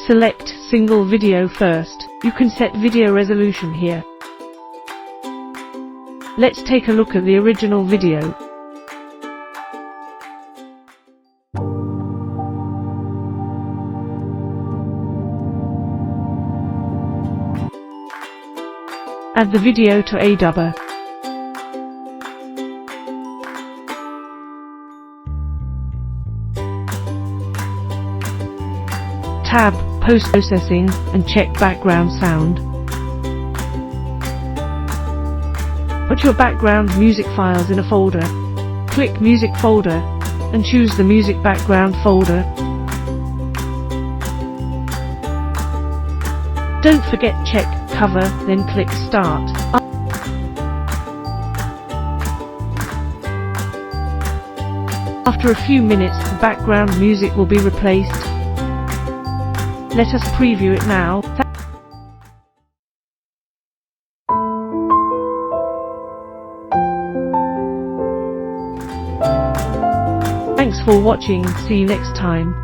Select single video first. You can set video resolution here. Let's take a look at the original video. Add the video to AiDubber. Tab Post-Processing and check background sound. Put your background music files in a folder. Click Music folder and choose the Music Background folder. Don't forget check Cover, then click Start. After a few minutes, the background music will be replaced. Let us preview it now. Thanks for watching. See you next time.